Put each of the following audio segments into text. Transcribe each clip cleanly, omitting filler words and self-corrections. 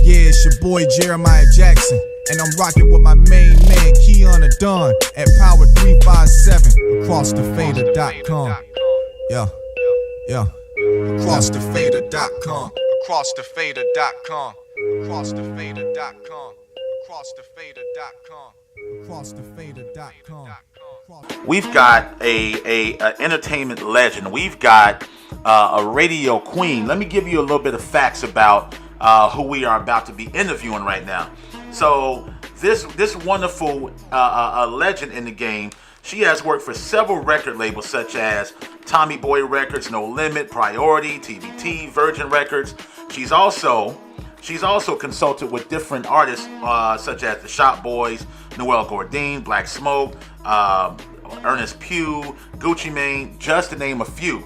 Yeah, it's your boy Jeremiah Jackson, and I'm rocking with my main man, Keon Adon, at Power 357, acrossthefader.com. Yeah, yeah, acrossthefader.com, acrossthefader.com, acrossthefader.com, acrossthefader.com, acrossthefader.com. We've got a entertainment legend. We've got a radio queen. Let me give you a little bit of facts about who we are about to be interviewing right now. So this wonderful legend in the game, she has worked for several record labels such as Tommy Boy Records, No Limit, Priority, TBT, Virgin Records. She's also consulted with different artists such as the Shop Boys, Noel Gourdin, Black Smoke, Ernest Pugh, Gucci Mane, just to name a few.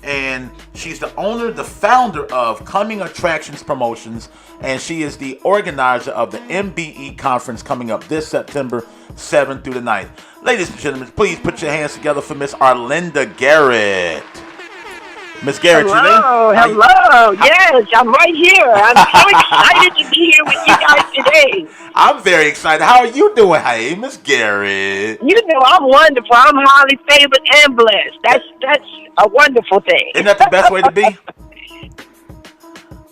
And she's the owner, the founder of Coming Attractions Promotions, and she is the organizer of the MBE conference coming up this September 7th through the 9th. Ladies and gentlemen, please put your hands together for Miss Arlinda Garrett. Miss Garrett, hello, you there? Hello. Yes, I'm right here. I'm so excited to be here with you guys today. I'm very excited. How are you doing? Hey, Miss Garrett. You know, I'm wonderful. I'm highly favored and blessed. That's a wonderful thing. Isn't that the best way to be?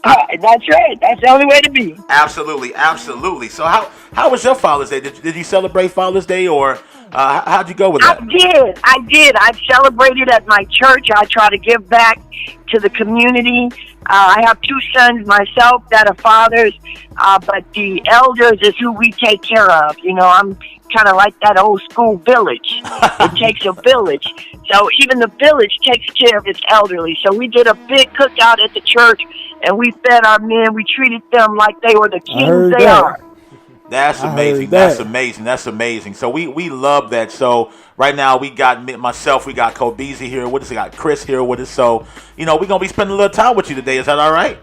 That's right. That's the only way to be. Absolutely, absolutely. So how was your Father's Day? Did you celebrate Father's Day, or how'd you go with that? I did. I celebrated at my church. I try to give back to the community. I have two sons myself that are fathers, but the elders is who we take care of. You know, I'm kind of like that old school village. It takes a village. So even the village takes care of its elderly. So we did a big cookout at the church, and we fed our men. We treated them like they were the kings they are. That's amazing. That's amazing. That's amazing. So we love that. So right now we got myself, we got Kobeezy here with us, we got Chris here with us. So, you know, we're going to be spending a little time with you today. Is that all right?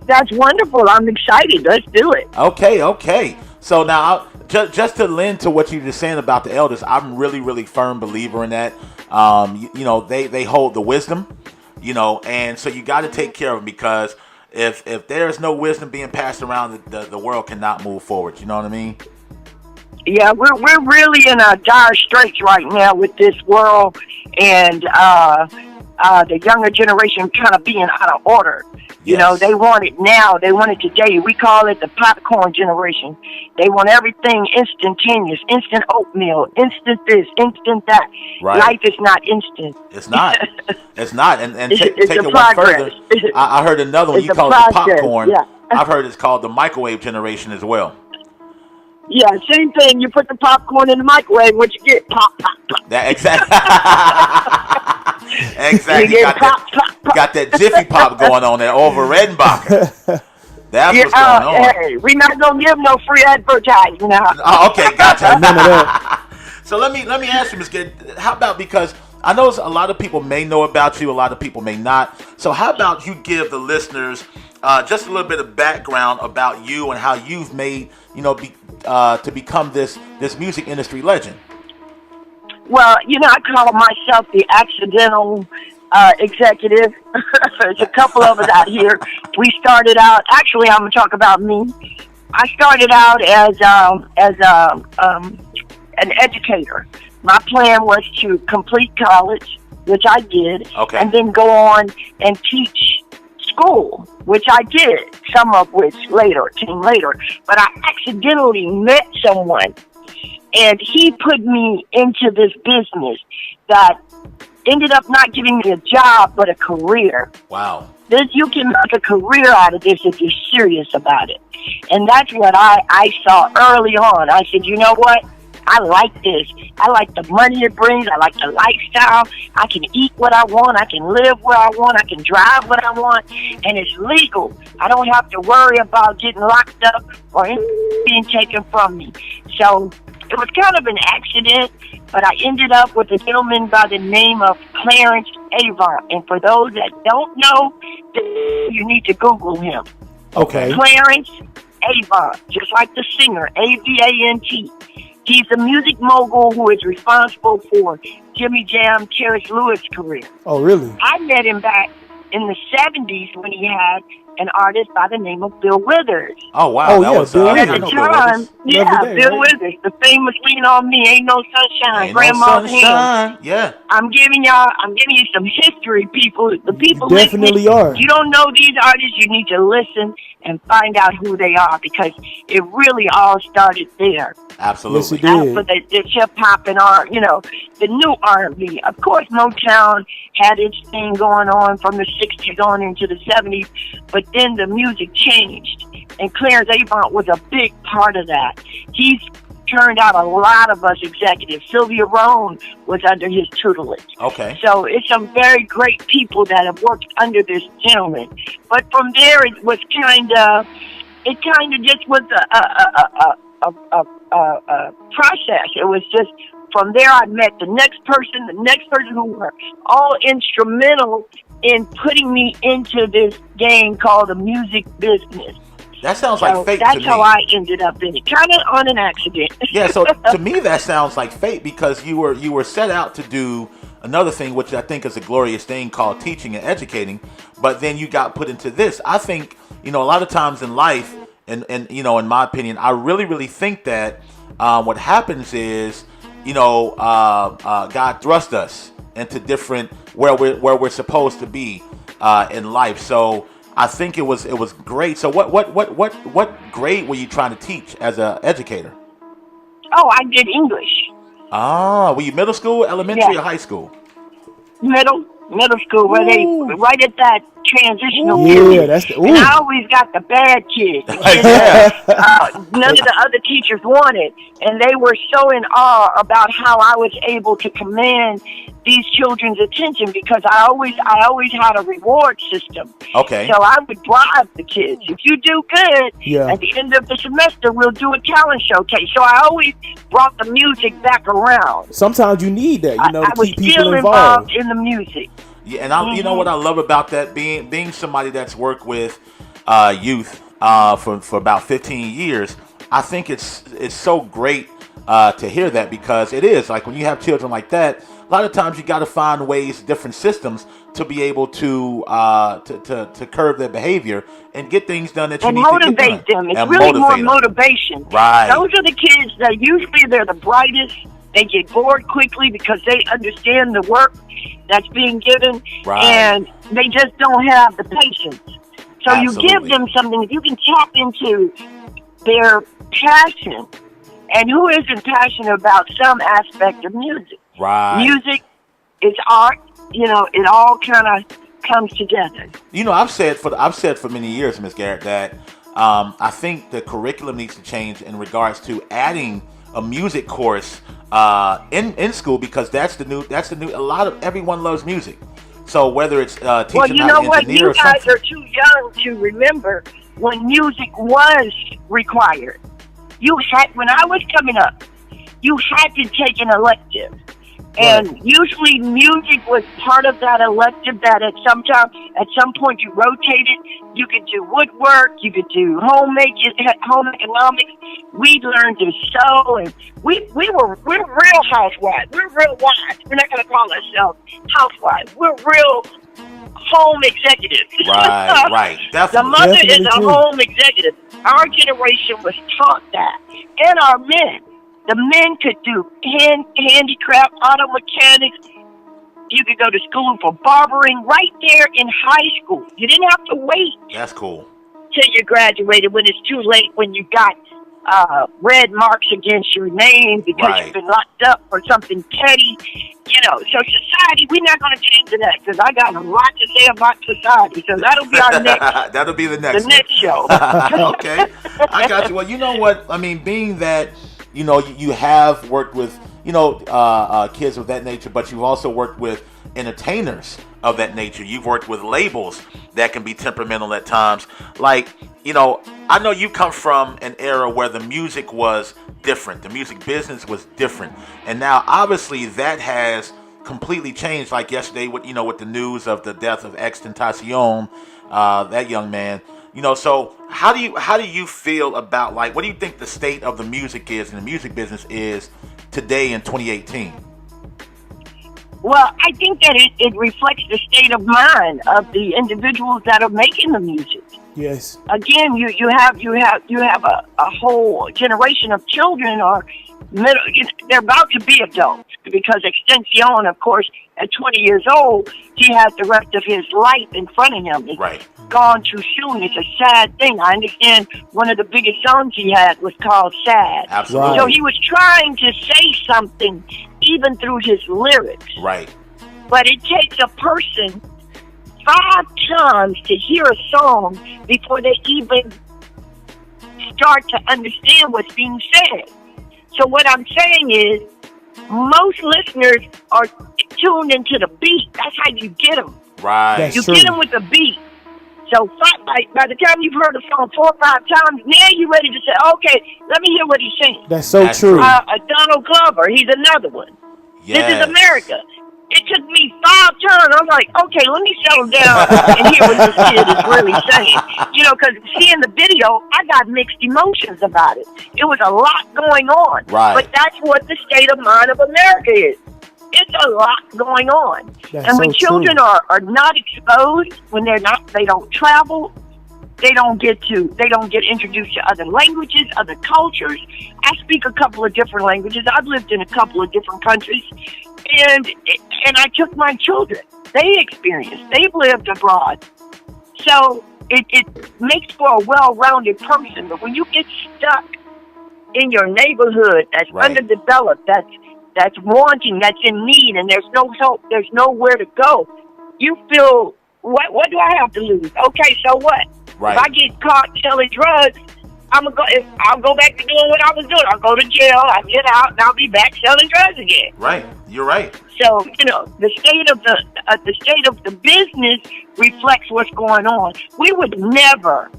That's wonderful. I'm excited. Let's do it. Okay. So now, just to lend to what you were just saying about the elders, I'm really firm believer in that. You know, they hold the wisdom, you know, and so you got to take care of them, because if there is no wisdom being passed around, the world cannot move forward. You know what I mean? Yeah, we're really in a dire straits right now with this world, and the younger generation kind of being out of order. You know, they want it now. They want it today. We call it the popcorn generation. They want everything instantaneous, instant oatmeal, instant this, instant that. Right. Life is not instant. It's not. It's not. And take it one progress. further. I heard another one. You call it the popcorn. Yeah. I've heard it's called the microwave generation as well. Yeah, same thing. You put the popcorn in the microwave, what you get? Pop, pop, pop. That exactly. Exactly. You got that Jiffy Pop going on there over Redenbacher. That's what's going on. Hey, we're not gonna give no free advertising now. Oh, okay, gotcha. None of that. So let me ask you, Ms. Garrett, how about, because I know a lot of people may know about you, a lot of people may not. So how about you give the listeners just a little bit of background about you and how you've made, you know, to become this music industry legend? Well, you know, I call myself the accidental executive. There's a couple of us out here. We started out, actually, I'm going to talk about me. I started out as an educator. My plan was to complete college, which I did, and then go on and teach school, which I did, some of which came later. But I accidentally met someone, and he put me into this business that ended up not giving me a job, but a career. Wow. You can make a career out of this if you're serious about it. And that's what I saw early on. I said, you know what? I like this. I like the money it brings. I like the lifestyle. I can eat what I want. I can live where I want. I can drive what I want. And it's legal. I don't have to worry about getting locked up or anything being taken from me. So it was kind of an accident, but I ended up with a gentleman by the name of Clarence Avant. And for those that don't know, you need to Google him. Okay. Clarence Avant, just like the singer, A-V-A-N-T. He's a music mogul who is responsible for Jimmy Jam, Terrence Lewis' career. Oh, really? I met him back in the 70s when he had an artist by the name of Bill Withers. Oh wow, Oh, that yeah, was Bill And Withers. at I the know Bill time, Withers. yeah, Lovely Day, Bill right? Withers, the famous "Lean on Me," "Ain't No Sunshine," Ain't no "Grandma's Hand." sunshine. Yeah, I'm giving you some history, people. The people definitely listening, are. if you don't know these artists, you need to listen and find out who they are, because it really all started there. absolutely. Yes, it For did. the hip hop and the new R&B. Of course, Motown had its thing going on from the '60s on into the '70s, but then the music changed, and Clarence Avant was a big part of that. He's turned out a lot of us executives. Sylvia Rhone was under his tutelage. Okay. So it's some very great people that have worked under this gentleman. But from there, it kind of just was a process. It was just from there I met the next person who were all instrumental in putting me into this game called the music business. That sounds like fate to that's me. how I ended up in it, kind of on an accident. Yeah, so to me that sounds like fate, because you were set out to do another thing, which I think is a glorious thing, called teaching and educating, but then you got put into this. I think, a lot of times in life, and in my opinion, I really think that what happens is, God thrust us into different where we're supposed to be in life. So I think it was great. So what grade were you trying to teach as an educator? Oh, I did English. Ah, were you middle school, elementary, Yeah. or high school? Middle school, where they right at that transitional Yeah, period. that's the. And I Ooh. always got the bad kids. Yeah. None of the other teachers wanted, and they were so in awe about how I was able to command these children's attention, because I always had a reward system. Okay. So I would bribe the kids. If you do good, Yeah. at the end of the semester, we'll do a talent showcase. So I always brought the music back around. Sometimes you need that, I to was keep people still involved. involved in the music. Yeah, and you know what I love about that, being somebody that's worked with youth for about 15 years. I think it's so great to hear that, because it is like when you have children like that, a lot of times you got to find ways, different systems to be able to curb their behavior and get things done that you And need to motivate get done. them. It's And really more motivate them. motivation. Right. Those are the kids that usually they're the brightest. They get bored quickly because they understand the work that's being given, Right. and they just don't have the patience. So you give Absolutely. them something. If you can tap into their passion, and who isn't passionate about some aspect of music? Right. Music is art. It all kind of comes together. I've said for many years, Ms. Garrett, that I think the curriculum needs to change in regards to adding a music course in school, because that's the new. A lot of everyone loves music. So whether it's teaching Well, you how know to what? engineer You or guys something. are too young to remember when music was required. When I was coming up, you had to take an elective. And usually music was part of that elective that at some point you rotated. You could do woodwork, you could do home economics. We learned to sew, and we're real housewives. We're real wives. We're not going to call ourselves housewives. We're real home executives. Right, The definitely. mother is Definitely a true. home executive. Our generation was taught that. And our men. The men could do handicraft, auto mechanics. You could go to school for barbering right there in high school. You didn't have to wait That's cool. till you graduated when it's too late, when you got red marks against your name because Right. you've been locked up for something petty. So society, we're not going to get into that, because I got a lot to say about society. So that'll be our next, That'll be the next the next show. Okay, I got you. Well, you know what? I mean, being that you have worked with kids of that nature, but you've also worked with entertainers of that nature. You've worked with labels that can be temperamental at times. Like, I know you come from an era where the music was different. The music business was different. And now, obviously, that has completely changed. Like yesterday with the news of the death of XXXTentacion, that young man. So how do you feel about, like, what do you think the state of the music is and the music business is today in 2018? Well, I think that it reflects the state of mind of the individuals that are making the music. Yes. Again, you have a whole generation of children or middle. They're about to be adults because Extension, of course, at 20 years old, he has the rest of his life in front of him. It's Right. gone too soon. It's a sad thing. I understand one of the biggest songs he had was called "Sad." Absolutely. So he was trying to say something even through his lyrics. Right. But it takes a person 5 times to hear a song before they even start to understand what's being said. So what I'm saying is, most listeners are tuned into the beat. That's how you get them. Right. That's You true. get them with the beat. So by the time you've heard a song 4 or 5 times, now you're ready to say, okay, let me hear what he's saying. That's so That's true. true. Donald Glover, he's another one. Yes. This is America. It took me 5 turns. I'm like, okay, let me settle down and hear what this kid is really saying. You know, because seeing the video, I got mixed emotions about it. It was a lot going on. Right. But that's what the state of mind of America is. It's a lot going on. That's And when so children true. are not exposed, when they don't travel, they don't get introduced to other languages, other cultures. I speak a couple of different languages. I've lived in a couple of different countries, and I took my children. They experienced. They've lived abroad, so it makes for a well-rounded person. But when you get stuck in your neighborhood that's Right. underdeveloped, that's wanting, that's in need, and there's no help, there's nowhere to go, you feel, what do I have to lose? Okay, so what? Right. If I get caught selling drugs, I'll go back to doing what I was doing. I'll go to jail, I'll get out, and I'll be back selling drugs again. Right. You're right. So, the state of the business reflects what's going on. We would never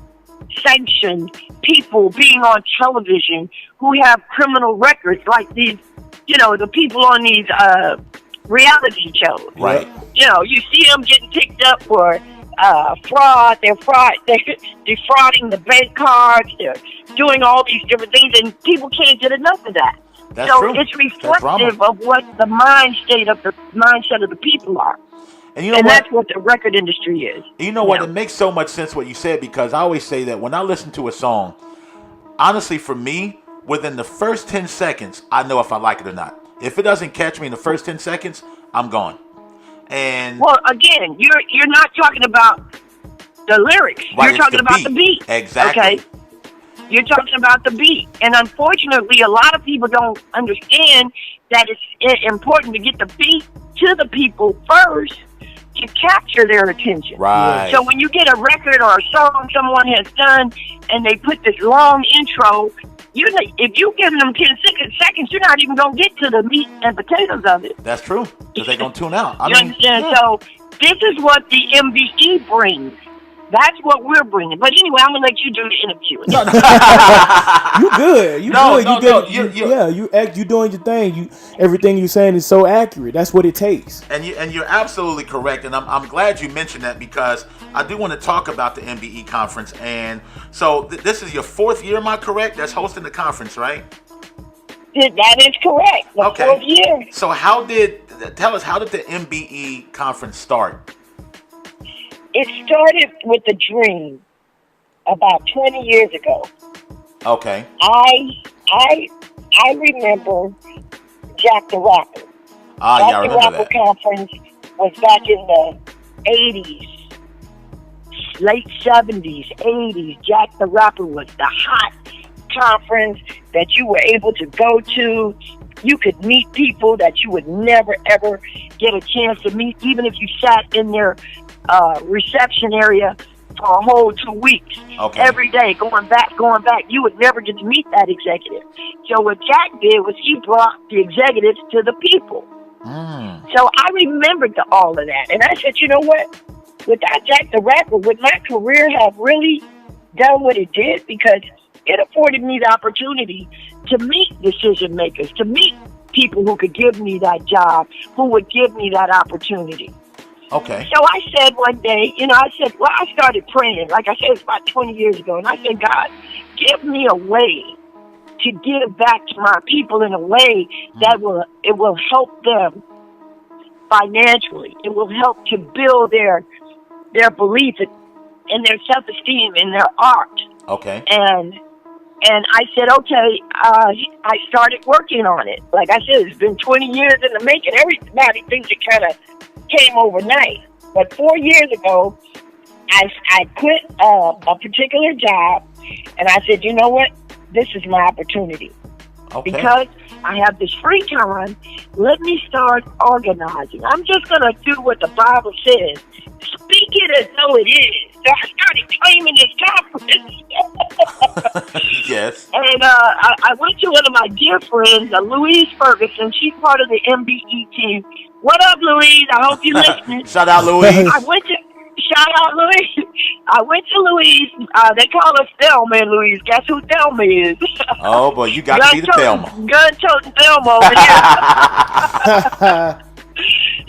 sanction people being on television who have criminal records like these, the people on these reality shows. Right. You see them getting picked up for fraud. They're defrauding the bank cards. They're doing all these different things, and people can't get enough of that. That's So true. it's That's drama. reflective of what the mindset of the people are. And you know And what? that's what the record industry is. You know what? It makes so much sense what you said, because I always say that when I listen to a song, honestly, for me, within the first 10 seconds, I know if I like it or not. If it doesn't catch me in the first 10 seconds, I'm gone. And Well, again, you're not talking about the lyrics. Right, You're it's talking the about beat. the beat. Exactly. Okay. You're talking about the beat. And unfortunately, a lot of people don't understand that it's important to get the beat to the people first to capture their attention. Right. So when you get a record or a song someone has done and they put this long intro, if you give them 10 seconds, you're not even going to get to the meat and potatoes of it. That's true, because they're going to tune out. You understand? yeah. So this is what the MBE brings. That's what we're bringing. But anyway, I'm going to let you do the interview. You good. You No, good. no, you good. no, You doing your thing. Everything you saying is so accurate. That's what it takes. And you're absolutely correct, and I'm glad you mentioned that, because I do want to talk about the MBE conference. And so this is your 4th year, am I correct? That's hosting the conference, right? That is correct. The Okay. 4th year. So tell us, how did the MBE conference start? It started with a dream about 20 years ago. Okay. I remember Jack the Rapper. Yeah, I Jack the remember Rapper that. conference was back in the 80s, late 70s, 80s. Jack the Rapper was the hot conference that you were able to go to. You could meet people that you would never, ever get a chance to meet, even if you sat in their reception area for a whole 2 weeks. Okay. Every day, going back. You would never get to meet that executive. So what Jack did was he brought the executives to the people. So I remembered all of that. And I said, you know what? Without Jack the Rapper, would my career have really done what it did? Because it afforded me the opportunity to meet decision makers, to meet people who could give me that job, who would give me that opportunity. Okay. So I said one day, I started praying. Like I said, it's about 20 years ago. And I said, God, give me a way to give back to my people in a way that will help them financially. It will help to build their belief in their self-esteem, in their art. Okay. And I said, okay, I started working on it. Like I said, it's been 20 years in the making. Everybody thinks it kind of came overnight. But 4 years ago, I quit a particular job, and I said, you know what? This is my opportunity. Okay. Because I have this free time, let me start organizing. I'm just going to do what the Bible says. Speak it as though it is. So I started claiming this conference. Yes. And I went to one of my dear friends, Louise Ferguson. She's part of the MBE team. What up, Louise? I hope you're listening. Shout out, Louise. Shout out, Louise. I went to Louise. They call her Thelma and Louise. Guess who Thelma is? Oh, boy, you got to be the Thelma. Gun-toting Thelma over here.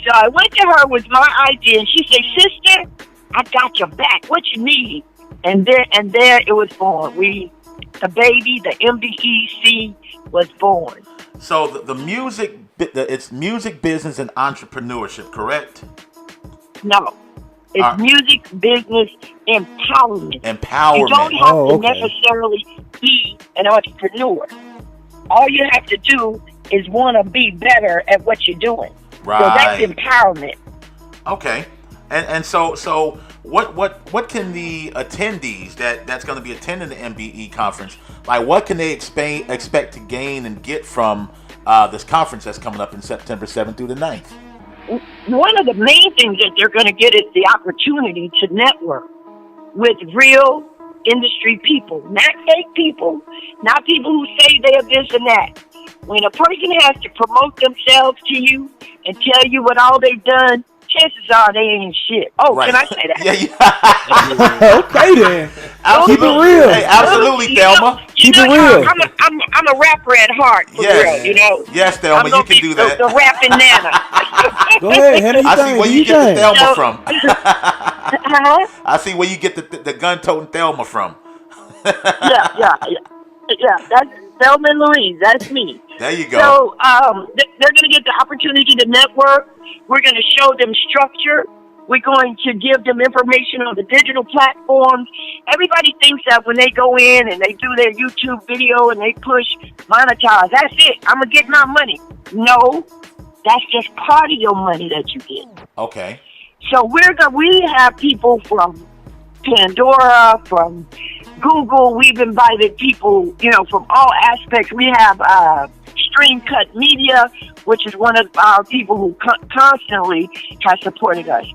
So I went to her with my idea, and she said, sister, I got your back. What you need? And there it was born. The baby, the MBEC was born. So the music, it's music business and entrepreneurship, correct? No. It's music business empowerment. Empowerment. You don't have to necessarily be an entrepreneur. All you have to do is want to be better at what you're doing. Right. So that's empowerment. Okay. And so what can the attendees that's going to be attending the MBE conference, like what can they expect to gain and get from this conference that's coming up in September 7th through the 9th? One of the main things that they're going to get is the opportunity to network with real industry people, not fake people, not people who say they are this and that. When a person has to promote themselves to you and tell you what all they've done, chances are they ain't shit. Oh, right. Can I say that? Yeah. Okay then. Keep it real. Hey, absolutely, Thelma. Keep it real. I'm a rapper at heart, for real, you know. Yes, Thelma, you can do that. The rapping Nana. Go ahead, Hannah. I see where you get the Thelma from. I see where you get the gun-toting Thelma from. Yeah. That's Thelma and Louise. That's me. There you go. So they're going to get the opportunity to network. We're going to show them structure. We're going to give them information on the digital platforms. Everybody thinks that when they go in and they do their YouTube video and they push monetize, that's it. I'm going to get my money. No, that's just part of your money that you get. Okay. So we have people from Pandora, from Google. We've invited people, from all aspects. We have Stream Cut Media, which is one of our people who constantly has supported us.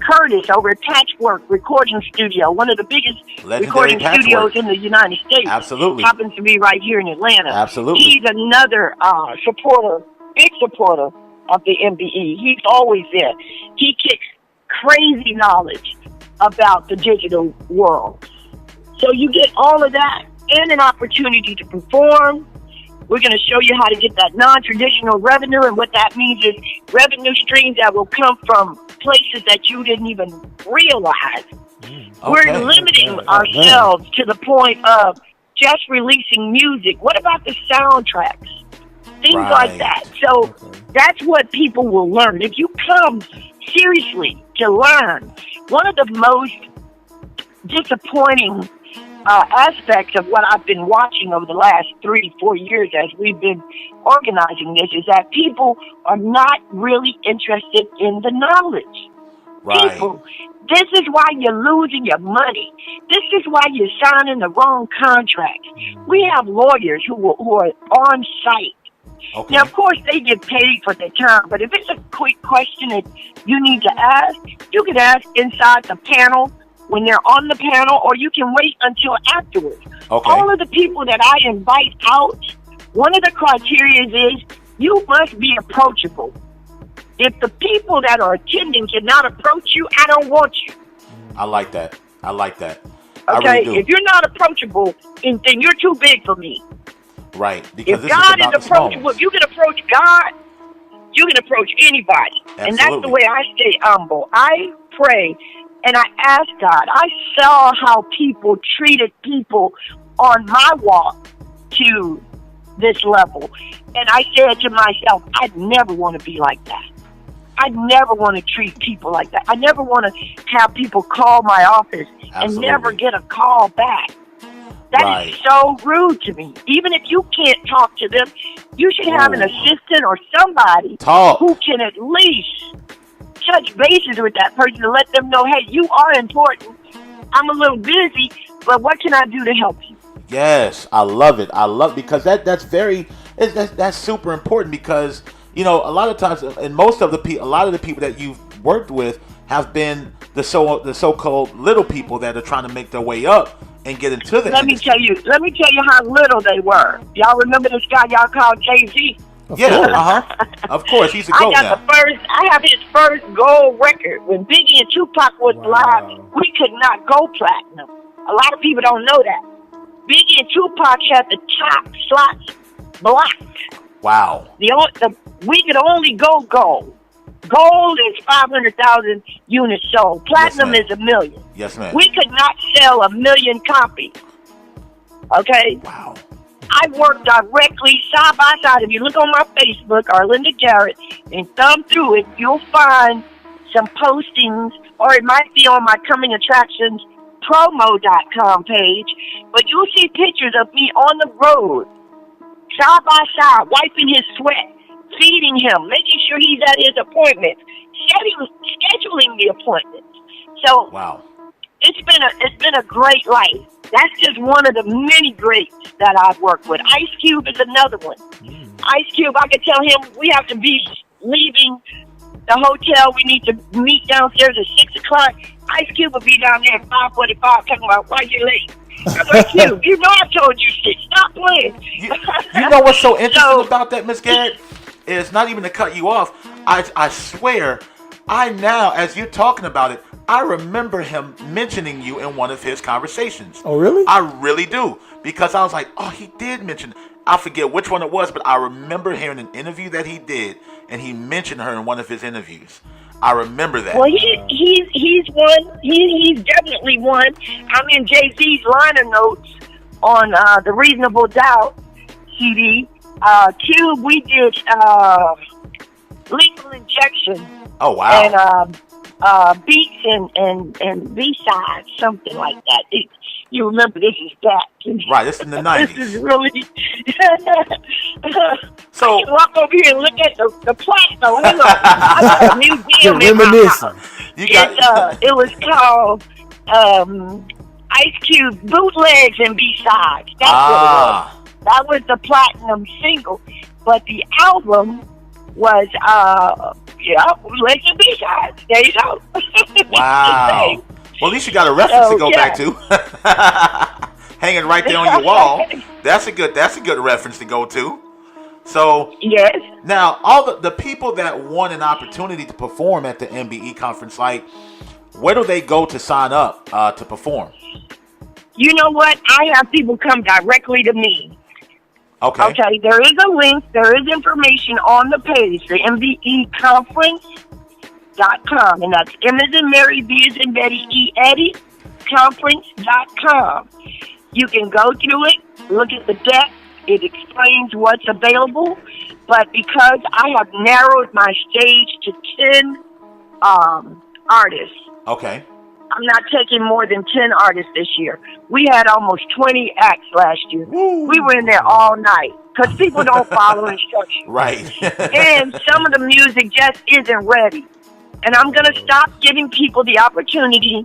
Curtis over at Patchwork Recording Studio, one of the biggest recording studios in the United States. Absolutely. Happens to be right here in Atlanta. Absolutely. He's another supporter, big supporter of the MBE. He's always there. He kicks crazy knowledge about the digital world. So you get all of that and an opportunity to perform. We're going to show you how to get that non-traditional revenue, and what that means is revenue streams that will come from places that you didn't even realize. We're limiting ourselves to the point of just releasing music. What about the soundtracks? Things like that. So that's what people will learn. If you come seriously to learn, one of the most disappointing aspects of what I've been watching over the last 3-4 years as we've been organizing this is that people are not really interested in the knowledge. Right. People, this is why you're losing your money. This is why you're signing the wrong contracts. We have lawyers who are on site. Okay. Now, of course, they get paid for their time, but if it's a quick question that you need to ask, you can ask inside the panel when they're on the panel, or you can wait until afterwards. Okay. All of the people that I invite out, one of the criteria is you must be approachable. If the people that are attending cannot approach you, I don't want you. I like that. Okay, really do. If you're not approachable, then you're too big for me. Right. Because if God is approachable, if you can approach God, you can approach anybody. Absolutely. And that's the way I stay humble. I pray and I ask God. I saw how people treated people on my walk to this level. And I said to myself, I'd never want to be like that. I never want to treat people like that. I never want to have people call my office and never get a call back. That is so rude to me. Even if you can't talk to them, you should have an assistant or somebody who can at least touch bases with that person and let them know, hey, you are important. I'm a little busy, but what can I do to help you? Yes, I love it. I love because that's super important because a lot of times, and most of a lot of the people that you've worked with have been the so-called little people that are trying to make their way up and get into the industry. Let me tell you how little they were. Y'all remember this guy y'all called Jay-Z? Of course, he's a GOAT now. I have his first gold record. When Biggie and Tupac was live, we could not go platinum. A lot of people don't know that. Biggie and Tupac had the top slots blocked. Wow. We could only go gold. Gold is 500,000 units sold. Platinum is 1 million. Yes, ma'am. We could not sell 1 million copies. Okay? Wow. I worked directly side by side. If you look on my Facebook, Arlinda Garrett, and thumb through it, you'll find some postings, or it might be on my Coming Attractions promo.com page, but you'll see pictures of me on the road, side by side, wiping his sweat, feeding him, making sure he's at his appointments, scheduling the appointments. So it's been a great life. That's just one of the many greats that I've worked with. Ice Cube is another one. Ice Cube, I could tell him we have to be leaving the hotel. We need to meet downstairs at 6 o'clock. Ice Cube will be down there at 5:45 talking about why you're late. I'm like, Cube, you know I told you shit. Stop playing. You know what's so interesting about that, Miss Garrett? Is not even to cut you off. I swear, I now, as you're talking about it, I remember him mentioning you in one of his conversations. Oh, really? I really do. Because I was like, oh, he did mention, I forget which one it was, but I remember hearing an interview that he did, and he mentioned her in one of his interviews. I remember that. Well, he's one. He's definitely one. I'm in Jay-Z's liner notes on the Reasonable Doubt CD. Cube, we did Lethal Injection. Oh, wow. And beats and B-sides, something like that. You remember this is back. Right, this is in the 90s. This is really... So, I can walk over here and look at the platinum. Hang on. I got a museum in my house. It was called Ice Cube Bootlegs and B-sides. That's what it was. That was the platinum single. But the album was, bootlegs and B-sides. There you go. Wow. Well, at least you got a reference to go back to. Hanging right there on your wall. That's a good reference to go to. So yes. Now, all the people that want an opportunity to perform at the MBE conference, like, where do they go to sign up to perform? You know what? I have people come directly to me. Okay, there is a link. There is information on the page, the MBE conference.com, and that's M as in Mary, B as in Betty, E Eddie, conference.com. You can go through it, look at the deck. It explains what's available, but because I have narrowed my stage to 10 artists. Okay. I'm not taking more than 10 artists this year. We had almost 20 acts last year. Woo. We were in there all night because people don't follow instructions. Right. And some of the music just isn't ready. And I'm going to stop giving people the opportunity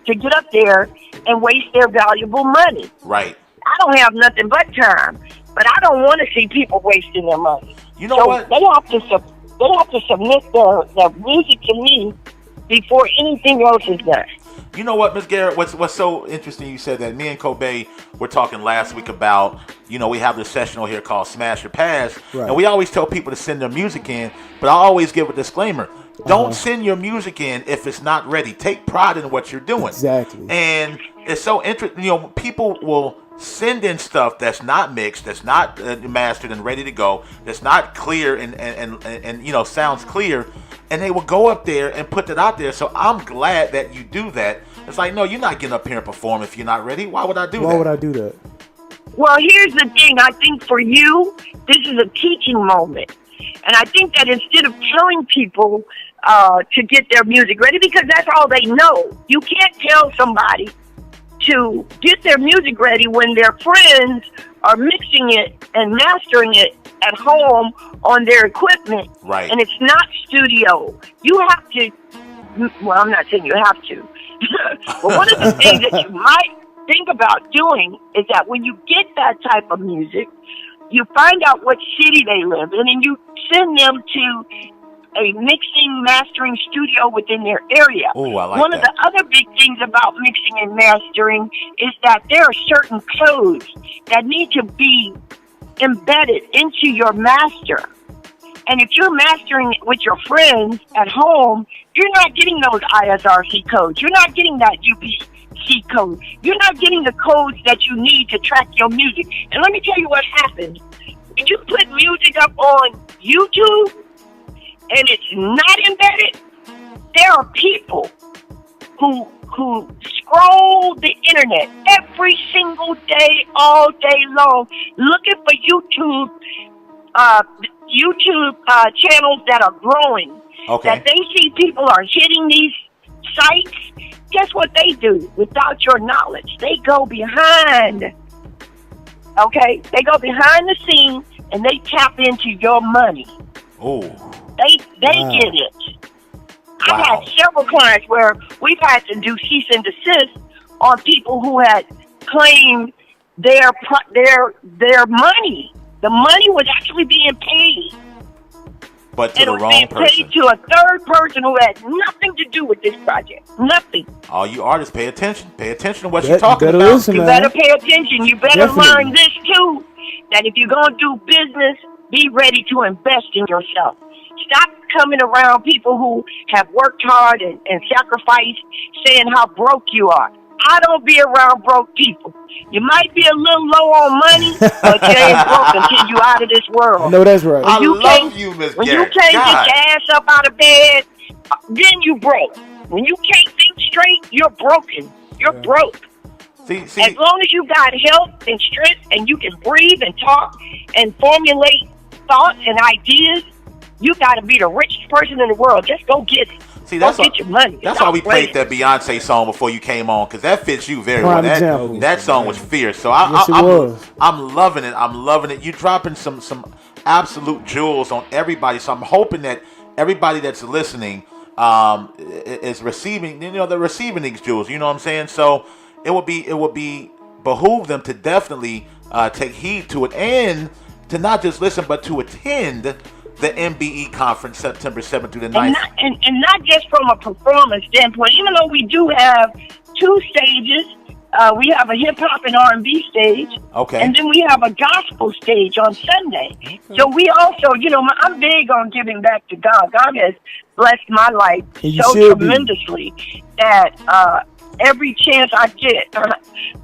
to get up there and waste their valuable money. Right. I don't have nothing but time, but I don't want to see people wasting their money. You know what? They have to submit their music to me before anything else is done. You know what, Ms. Garrett, what's so interesting, you said that. Me and Kobe were talking last week about, we have this session over here called Smash Your Pass, right. And we always tell people to send their music in, but I always give a disclaimer. Don't send your music in if it's not ready. Take pride in what you're doing. Exactly. And it's so interesting, people will send in stuff that's not mixed, that's not mastered and ready to go, that's not clear and sounds clear, and they will go up there and put that out there. So I'm glad that you do that. It's like, no, you're not getting up here and perform if you're not ready. Why would I do that? Why would I do that? Well, here's the thing. I think for you, this is a teaching moment. And I think that instead of telling people to get their music ready because that's all they know. You can't tell somebody to get their music ready when their friends are mixing it and mastering it at home on their equipment. Right. And it's not studio. You have to, well, I'm not saying you have to, but one of the things that you might think about doing is that when you get that type of music, you find out what city they live in and you send them to a mixing, mastering studio within their area. Ooh, I like One that. of the other big things about mixing and mastering is that there are certain codes that need to be embedded into your master. And if you're mastering it with your friends at home, you're not getting those ISRC codes. You're not getting that UPC code. You're not getting the codes that you need to track your music. And let me tell you what happens. When you put music up on YouTube, and it's not embedded, there are people who scroll the internet every single day, all day long, looking for YouTube channels that are growing. Okay. That they see people are hitting these sites. Guess what they do without your knowledge? They go behind. Okay? They go behind the scenes and they tap into your money. Oh. They get it. Wow. I've had several clients where we've had to do cease and desist on people who had claimed their money. The money was actually being paid. But to and the it was wrong being person. paid to a third person who had nothing to do with this project. Nothing. All you artists, pay attention. Pay attention to what you're talking better about. listen, You man. better pay attention. You better Definitely. learn this too. That if you're going to do business, be ready to invest in yourself. Stop coming around people who have worked hard and sacrificed, saying how broke you are. I don't be around broke people. You might be a little low on money, but you ain't broke until you out of this world. I know that's right. I you love can't- you, Miss When Garrett. you can't God. get your ass up out of bed, then you broke. When you can't think straight, you're broken. You're broke. See, As long as you got health and strength and you can breathe and talk and formulate thoughts and ideas, you got to be the richest person in the world. Just go get it. see, that's go get your money. That's Stop why we played playing. that Beyonce song before you came on, because that fits you very Prime well. example. That song was fierce. So Yes, it was. I'm loving it. I'm loving it. You dropping some absolute jewels on everybody. So I'm hoping that everybody that's listening is receiving. You know, they're receiving these jewels. You know what I'm saying? So it would be behoove them to definitely take heed to it and to not just listen, but to attend the MBE conference September 7th through the 9th. And not just from a performance standpoint, even though we do have two stages. We have a hip-hop and R&B stage. Okay. And then we have a gospel stage on Sunday. Okay. So we also, I'm big on giving back to God. God has blessed my life And you so should be. tremendously that every chance I get,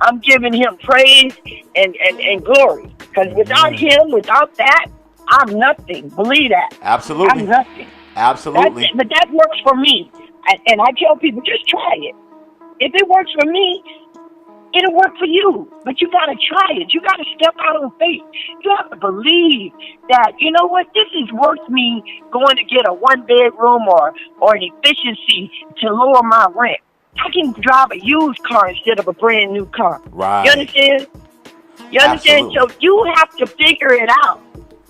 I'm giving him praise and glory. Because without him, without that, I'm nothing. Believe that. Absolutely. I'm nothing. Absolutely. But that works for me. And I tell people, just try it. If it works for me, it'll work for you. But you got to try it. You got to step out on faith. You have to believe that, you know what, this is worth me going to get a one-bedroom or an efficiency to lower my rent. I can drive a used car instead of a brand new car. Right. You understand? You understand? Absolutely. So you have to figure it out.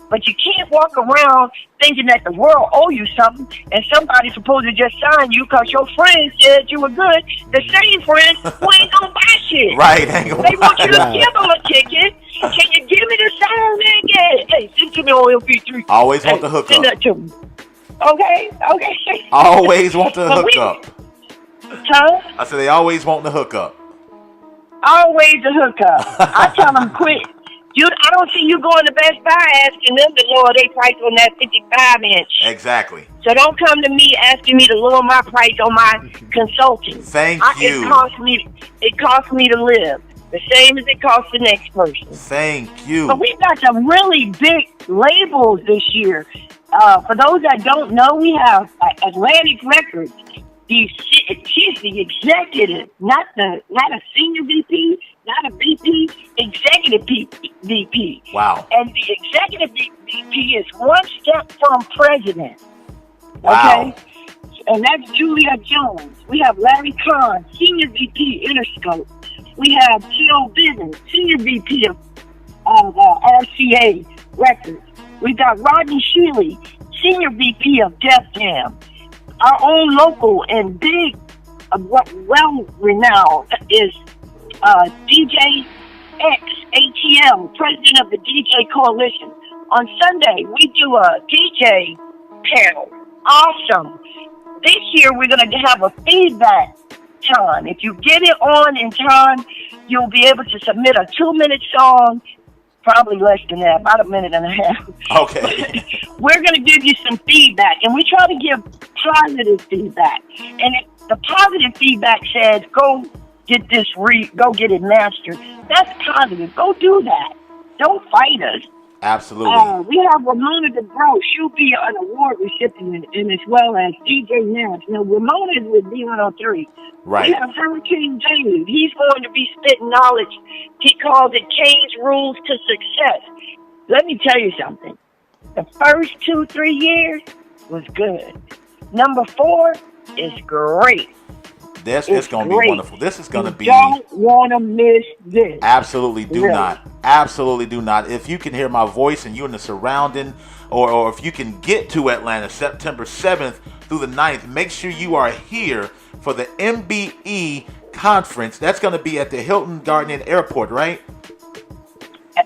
But you can't walk around thinking that the world owe you something and somebody's supposed to just sign you because your friend said you were good. The same friend who ain't gonna buy shit. Right. Ain't gonna They want you to Right. give them a ticket. Can you give me the song, man? Yeah. Hey, send to me on MP3. Always want Hey, the hookup. Send that to me. Okay. Always want the But we- hookup. Huh? I said they always want the hookup. Always a hookup. I tell them quit. I don't see you going to Best Buy asking them to lower their price on that 55-inch. Exactly. So don't come to me asking me to lower my price on my consulting. Thank you. It costs me to live. The same as it costs the next person. Thank you. But we've got some really big labels this year. For those that don't know, we have Atlantic Records. She's the executive, not a senior VP, not a VP, executive VP. Wow. And the executive VP is one step from president. Wow. Okay? and that's Julia Jones. We have Larry Kahn, Senior VP Interscope. We have T.O. Bivens, Senior VP of RCA Records. We got Rodney Shealy, Senior VP of Def Jam. Our own local and big, well-renowned is DJ X ATL, President of the DJ Coalition. On Sunday, we do a DJ panel. Awesome. This year, we're going to have a feedback time. If you get it on in time, you'll be able to submit a 2-minute song, probably less than that, about a minute and a half. Okay. We're going to give you some feedback, and we try to give positive feedback. And if the positive feedback says, go get this, go get it mastered, that's positive. Go do that. Don't fight us. Absolutely. We have Ramona DeBro. She'll be an award recipient, and as well as DJ Nash. Now, Ramona is with B103. Right. We have Hurricane Dave. He's going to be spitting knowledge. He calls it Change Rules to Success. Let me tell you something. The first 2-3 years was good. Number 4 is great. This is going to be wonderful. This is going to be. Don't want to miss this. Absolutely do not. Absolutely do not. If you can hear my voice and you're in the surrounding, or if you can get to Atlanta September 7th through the 9th, make sure you are here for the MBE conference. That's going to be at the Hilton Garden Inn Airport, right?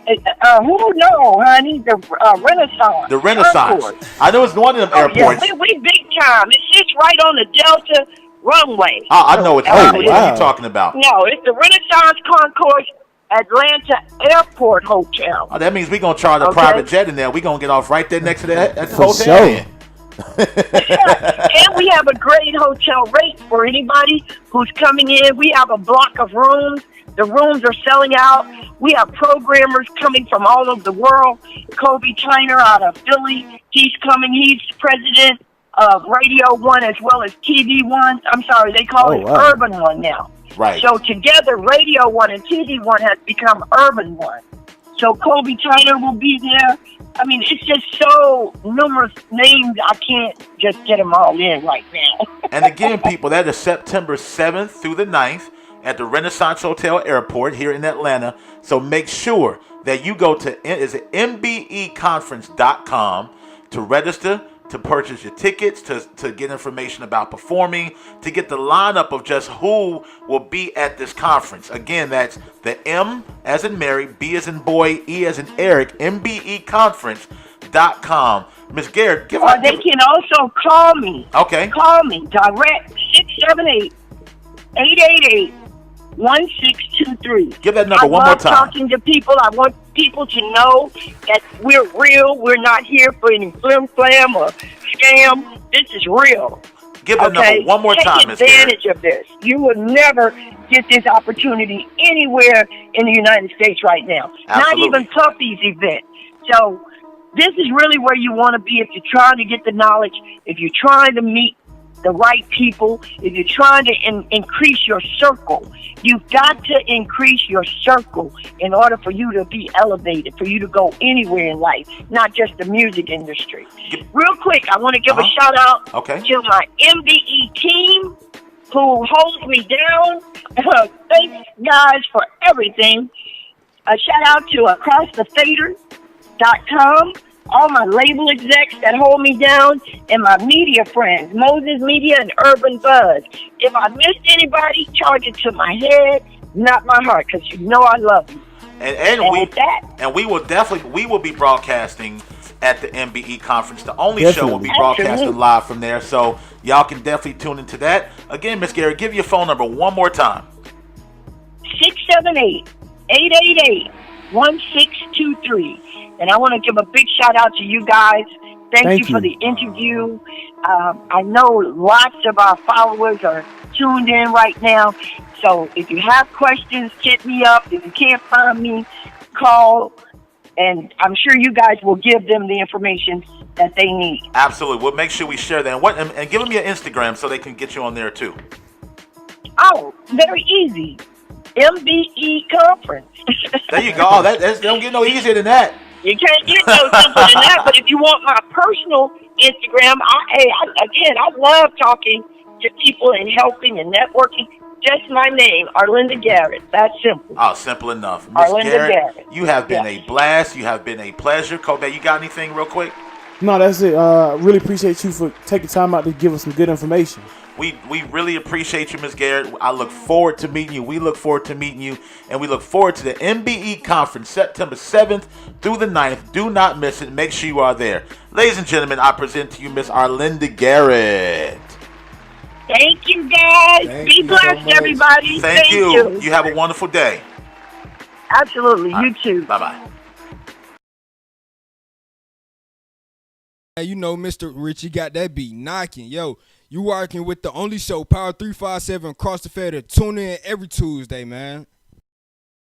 Who knows, honey? The Renaissance. The Renaissance. Airport. I know it's one of them airports. Yeah, we big time. It sits right on the Delta runway. I know it's wow. what you're talking about. No, it's the Renaissance Concourse Atlanta Airport Hotel. Oh, that means we're going to charge a private jet in there. We're going to get off right there next to that at the For hotel. sure. And we have a great hotel rate for anybody who's coming in. We have a block of rooms. The rooms are selling out. We have programmers coming from all over the world. Kobe Tyner out of Philly, he's coming. He's president of Radio One as well as TV One. I'm sorry, they call it Urban One now. Right. So together, Radio One and TV One has become Urban One. So Kobe Tyner will be there. I mean, it's just so numerous names. I can't just get them all in right now. And again, people, that is September 7th through the 9th at the Renaissance Hotel Airport here in Atlanta. So make sure that you go to mbeconference.com to register, to purchase your tickets, to get information about performing, to get the lineup of just who will be at this conference. Again, that's the M as in Mary, B as in boy, E as in Eric, mbeconference.com. Ms. Garrett, they can also call me. Okay. Call me direct 678-888-1623. Give that number one more time. I love talking to people. I want people to know that we're real. We're not here for any flim flam or scam. This is real. Give that number one more time, Ms. Take advantage of this. You will never get this opportunity anywhere in the United States right now. Absolutely. Not even Puppy's event. So this is really where you want to be if you're trying to get the knowledge, if you're trying to meet the right people, if you're trying to increase your circle. You've got to increase your circle in order for you to be elevated, for you to go anywhere in life, not just the music industry. Real quick, I want to give a shout out to my MBE team who holds me down. Thanks, guys, for everything. A shout out to AcrossTheFader.com. All my label execs that hold me down, and my media friends, Moses Media and Urban Buzz. If I missed anybody, charge it to my head, not my heart, because you know I love you. And we will be broadcasting at the MBE conference. The only show will be broadcasted live from there, so y'all can definitely tune into that. Again, Miss Garrett, give your phone number one more time. 678-888-1623. And I want to give a big shout out to you guys. Thank you for the interview. I know lots of our followers are tuned in right now. So if you have questions, hit me up. If you can't find me, call. And I'm sure you guys will give them the information that they need. Absolutely. We'll make sure we share that. And give them your Instagram so they can get you on there too. Oh, very easy. MBE Conference. There you go. That don't get no easier than that. You can't get no simpler than that. But if you want my personal Instagram. I love talking to people and helping and networking. Just my name, Arlinda Garrett. That's simple. Oh, simple enough. Miss Arlinda Garrett. You have been a blast. You have been a pleasure. Kobe, you got anything real quick? No, that's it. Really appreciate you for taking time out to give us some good information. We really appreciate you, Ms. Garrett. I look forward to meeting you. We look forward to meeting you. And we look forward to the MBE conference, September 7th through the 9th. Do not miss it. Make sure you are there. Ladies and gentlemen, I present to you Miss Arlinda Garrett. Thank you, guys. Be blessed, everybody. Thank you. You have a wonderful day. Absolutely. You too. Bye-bye. You know, Mr. Richie got that beat knocking. Yo, you working with the only show, Power 357 across the fair. Tune in every Tuesday, man.